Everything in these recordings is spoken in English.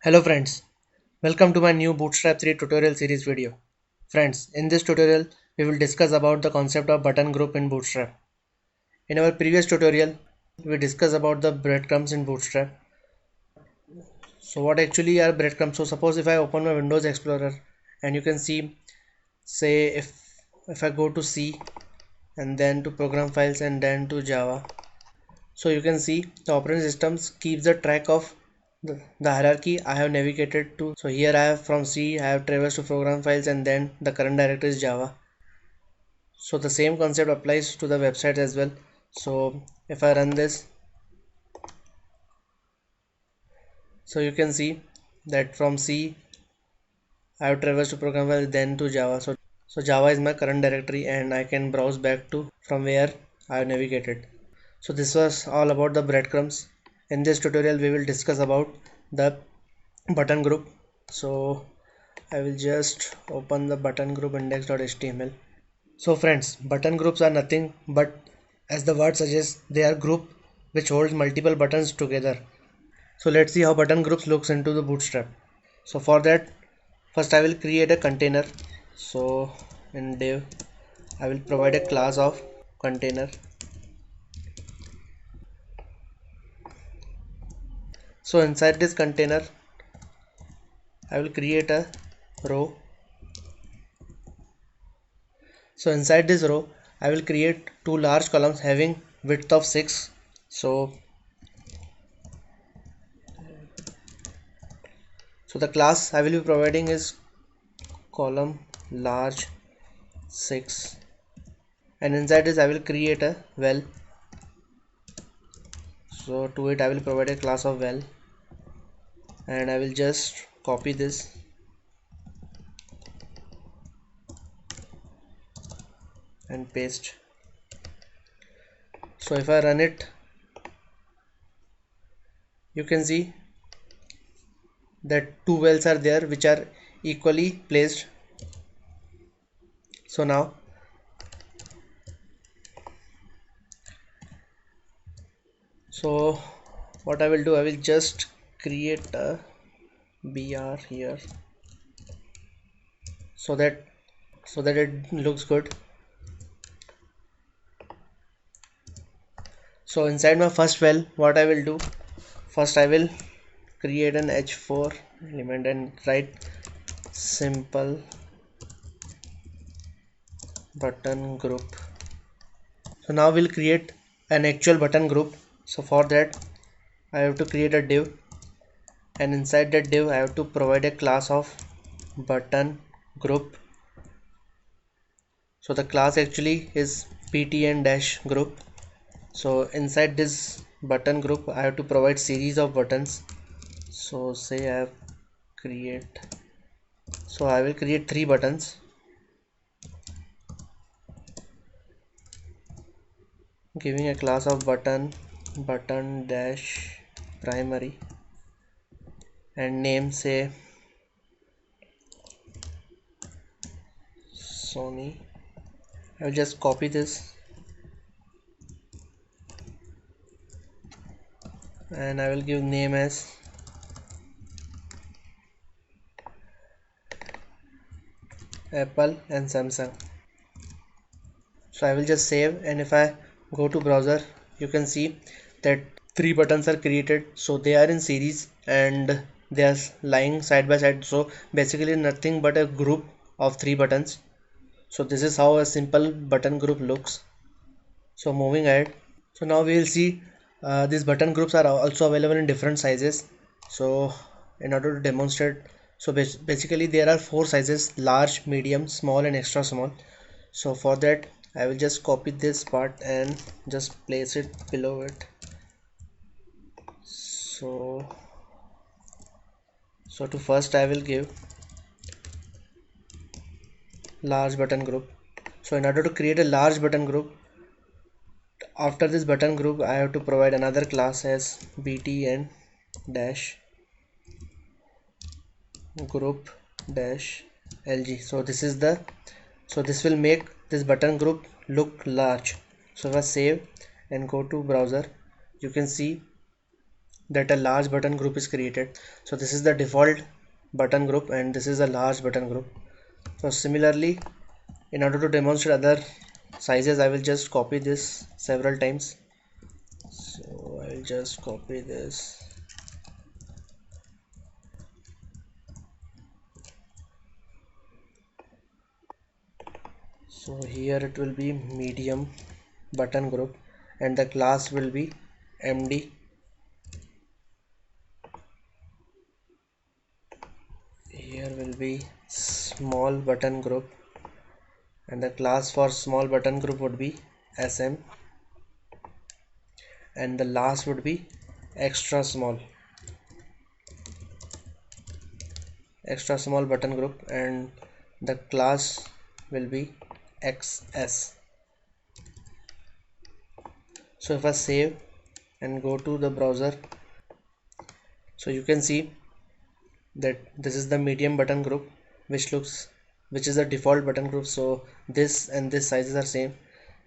Hello friends, welcome to my new Bootstrap 3 tutorial series video. Friends, in this tutorial we will discuss about the concept of button group in Bootstrap. In our previous tutorial we discussed about the breadcrumbs in Bootstrap. So what actually are breadcrumbs? So suppose if I open my Windows Explorer and you can see, say if I go to C and then to program files and then to Java. So you can see the operating systems keeps the track of the hierarchy I have navigated to. So here I have from C, I have traversed to program files and then the current directory is Java. So the same concept applies to the website as well. So if I run this, so you can see that from C I have traversed to program files then to Java. So Java is my current directory and I can browse back to from where I have navigated. So this was all about the breadcrumbs. In this tutorial we will discuss about the button group. So I will just open the button group index.html. So friends, button groups are nothing but, as the word suggests, they are group which holds multiple buttons together. So let's see how button groups looks into the Bootstrap. So for that, first I will create a container. So in div I will provide a class of container. So inside this container I will create a row. So inside this row I will create two large columns having width of 6. So the class I will be providing is column large 6, and inside this I will create a val. So to it I will provide a class of val, and I will just copy this and paste. So if I run it, you can see that two vals are there which are equally placed. So now what I will do, I will just create a br here so that it looks good. So inside my first val, what I will do, first I will create an h4 element and write simple button group. So now we'll create an actual button group. So for that I have to create a div, and inside that div I have to provide a class of button group. So the class actually is btn dash group. So inside this button group I have to provide series of buttons. So say I have create, so I will create 3 buttons, giving a class of button dash primary, and name say Sony. I will just copy this and I will give name as Apple and Samsung. So I will just save, and if I go to browser you can see that 3 buttons are created. So they are in series and they are lying side by side, so basically nothing but a group of 3 buttons. So this is how a simple button group looks. So moving ahead, so now we will see these button groups are also available in different sizes. So in order to demonstrate, so basically there are 4 sizes: large, medium, small and extra small. So for that I will just copy this part and just place it below it. So to first I will give large button group. So in order to create a large button group, after this button group I have to provide another class as btn dash group dash lg. So this is the, so this will make this button group look large. So if I save and go to browser, you can see that a large button group is created. So this is the default button group and this is a large button group. So similarly, in order to demonstrate other sizes, I will just copy this several times. So I'll just copy this. So here it will be medium button group and the class will be MD. Here will be small button group and the class for small button group would be SM, and the last would be extra small button group and the class will be XS. So if I save and go to the browser, so you can see that this is the medium button group which is the default button group. So this and this sizes are same.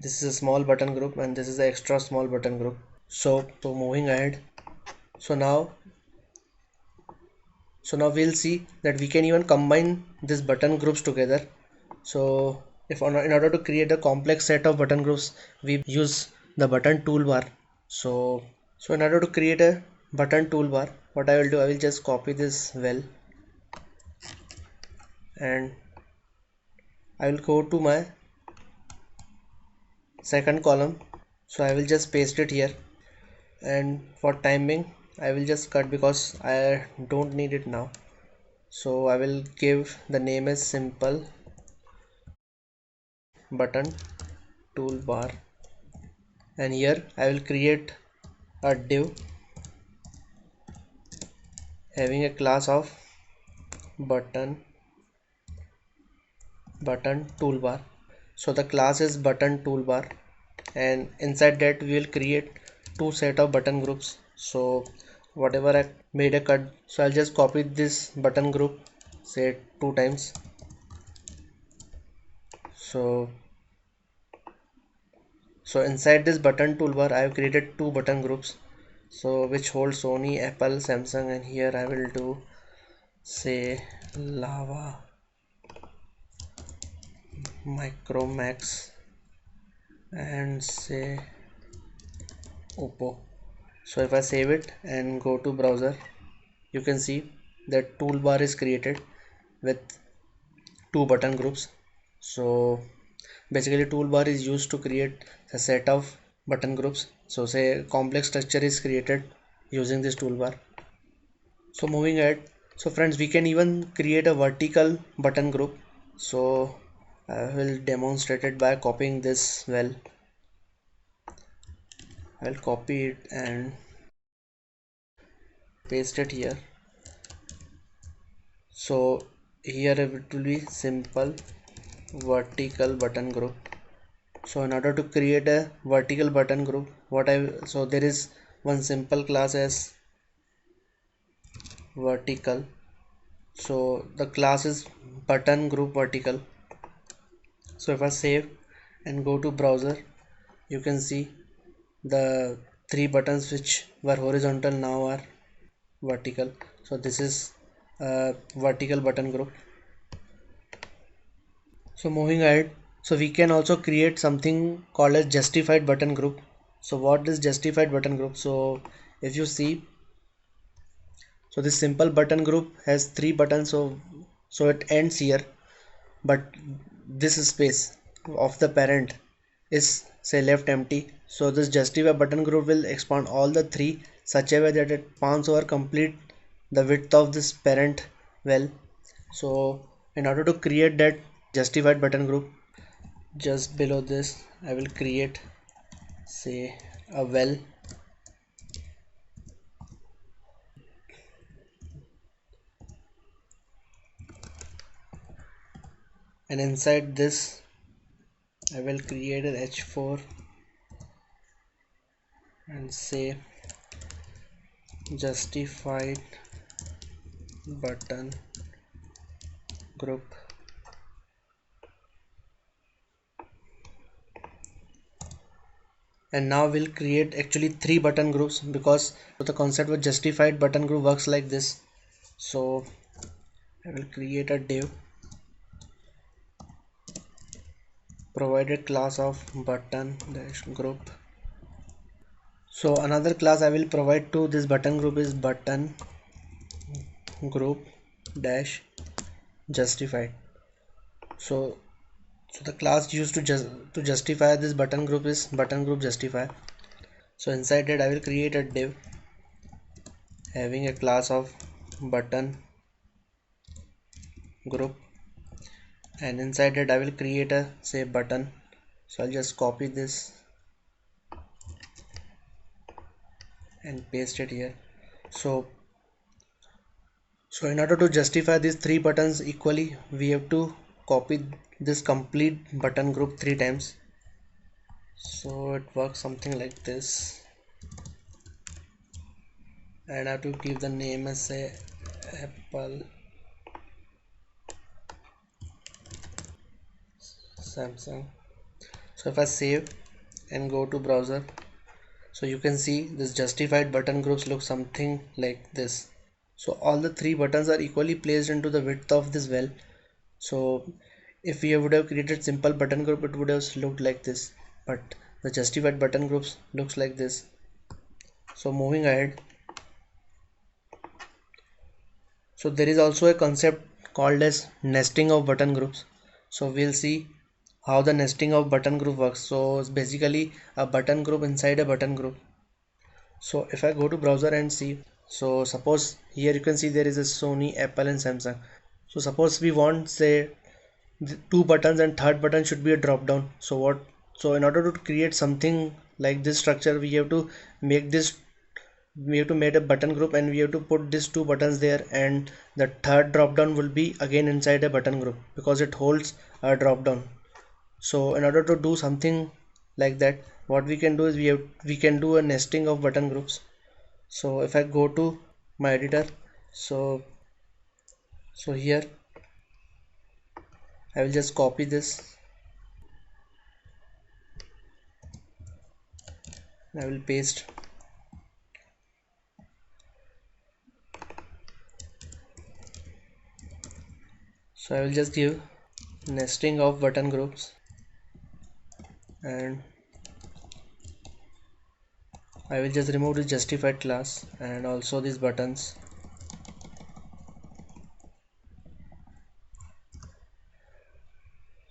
This is a small button group and this is the extra small button group. So moving ahead, so now we'll see that we can even combine these button groups together. So in order to create a complex set of button groups, we use the button toolbar. So in order to create a button toolbar, what I will do, I will just copy this well and I will go to my second column. So I will just paste it here, and for timing I will just cut because I don't need it now. So I will give the name as simple button toolbar, and here I will create a div having a class of button toolbar. So the class is button toolbar and inside that we will create two set of button groups. So whatever I made a cut, so I'll just copy this button group say 2 times. So inside this button toolbar I have created two button groups, so which hold Sony, Apple, Samsung, and here I will do say Lava, Micromax, and say Oppo. So if I save it and go to browser, you can see that toolbar is created with two button groups. So basically toolbar is used to create a set of button groups. So say complex structure is created using this toolbar. So moving ahead, so friends, we can even create a vertical button group. So I will demonstrate it by copying this well. I'll copy it and paste it here. So here it will be simple vertical button group. So in order to create a vertical button group, so there is one simple class as vertical. So the class is button group vertical. So if I save and go to browser, you can see the three buttons which were horizontal now are vertical. So this is a vertical button group. So moving ahead, so we can also create something called as justified button group. So what is justified button group? So if you see, so this simple button group has three buttons, so it ends here, but this space of the parent is say left empty. So this justify button group will expand all the three such a way that it spans over complete the width of this parent well. So in order to create that justified button group, just below this I will create say a well, and inside this I will create an h4 and say justified button group. and now we'll create actually 3 button groups, because the concept of justified button group works like this. So I will create a div, provided class of button dash group. So another class I will provide to this button group is button group dash justified. So the class used to justify this button group is button group justify. So inside that I will create a div having a class of button group, and inside that I will create a say button. So I'll just copy this and paste it here. So in order to justify these 3 buttons equally, we have to copy this complete button group 3 times. So it works something like this, and I have to give the name as say Apple, Samsung. So if I save and go to browser, so you can see this justified button groups look something like this. So all the 3 buttons are equally placed into the width of this well. So if we would have created simple button group, it would have looked like this, but the justified button groups looks like this. So moving ahead, so there is also a concept called as nesting of button groups. So we'll see how the nesting of button group works. So it's basically a button group inside a button group. So if I go to browser and see, so suppose here you can see there is a Sony, Apple and Samsung. So suppose we want say 2 buttons and third button should be a drop down. So in order to create something like this structure, make this we have to make a button group, and we have to put these 2 buttons there, and the third drop down will be again inside a button group because it holds a drop down. So in order to do something like that, what we can do is we can do a nesting of button groups. So if I go to my editor, so here I will just copy this, I will paste. So I will just give nesting of button groups, and I will just remove the justified class and also these buttons.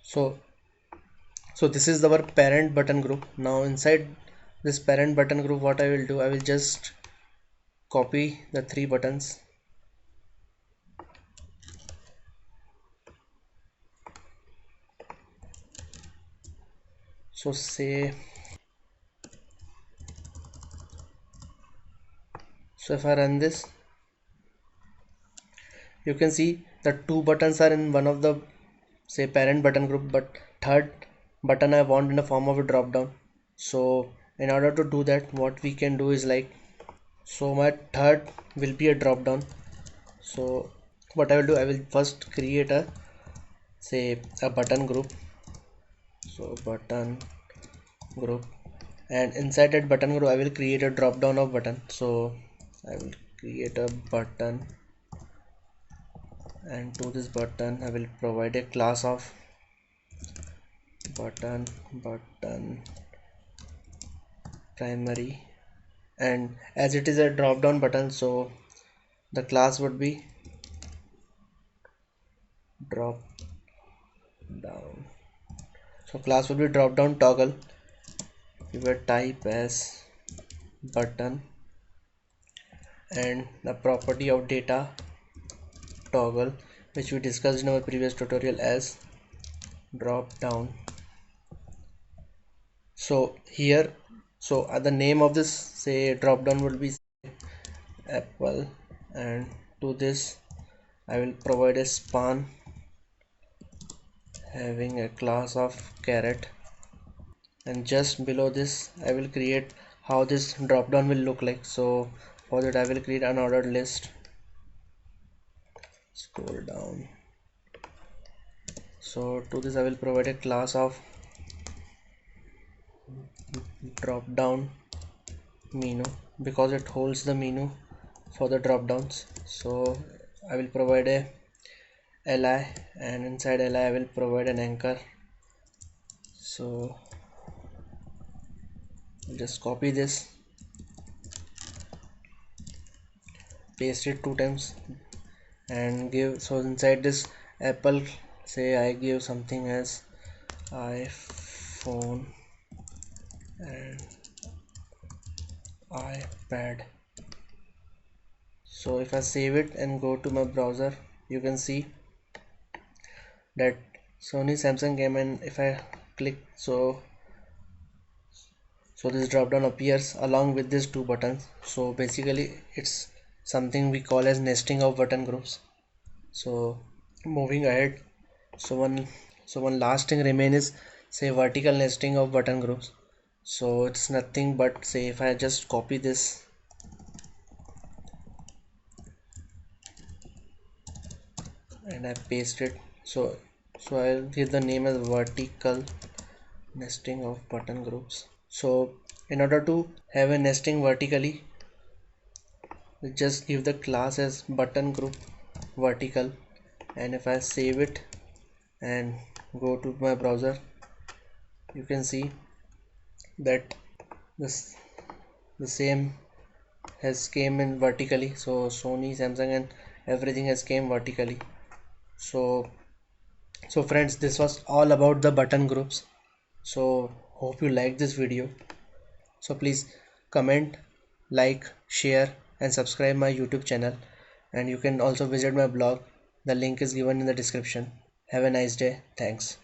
So this is our parent button group. Now inside this parent button group, what I will do, I will just copy the 3 buttons. So if I run this, you can see the 2 buttons are in one of the say parent button group, but third button I want in the form of a drop down. So in order to do that, what we can do is like, so my third will be a drop down. So what I will do, I will first create a say a button group. So button group, and inside that button group I will create a drop down of button. So I will create a button, and to this button I will provide a class of button primary, and as it is a drop down button, so the class would be drop down. So class would be drop down toggle, give a type as button, and the property of data toggle, which we discussed in our previous tutorial, as drop down. So here, so the name of this say drop down will be Apple, and to this I will provide a span having a class of caret, and just below this I will create how this drop down will look like. So for that I will create an ordered list, scroll down. So to this I will provide a class of drop down menu, because it holds the menu for the drop downs. So I will provide a li, and inside li I will provide an anchor. So I'll just copy this, paste it 2 times, and give, so inside this Apple, say I give something as iPhone and iPad. So if I save it and go to my browser, you can see that Sony Samsung came, and if I click, so this drop down appears along with these two buttons. So basically it's something we call as nesting of button groups. So moving ahead, so one last thing remain is, say, vertical nesting of button groups. So it's nothing but, say, if I just copy this and I paste it, so I'll give the name as vertical nesting of button groups. So in order to have a nesting vertically, we just give the class as button group vertical, and if I save it and go to my browser, you can see that this the same has came in vertically. So Sony, Samsung and everything has came vertically. So friends, this was all about the button groups. So hope you like this video. So please comment, like, share and subscribe my YouTube channel, and you can also visit my blog. The link is given in the description. Have a nice day. Thanks.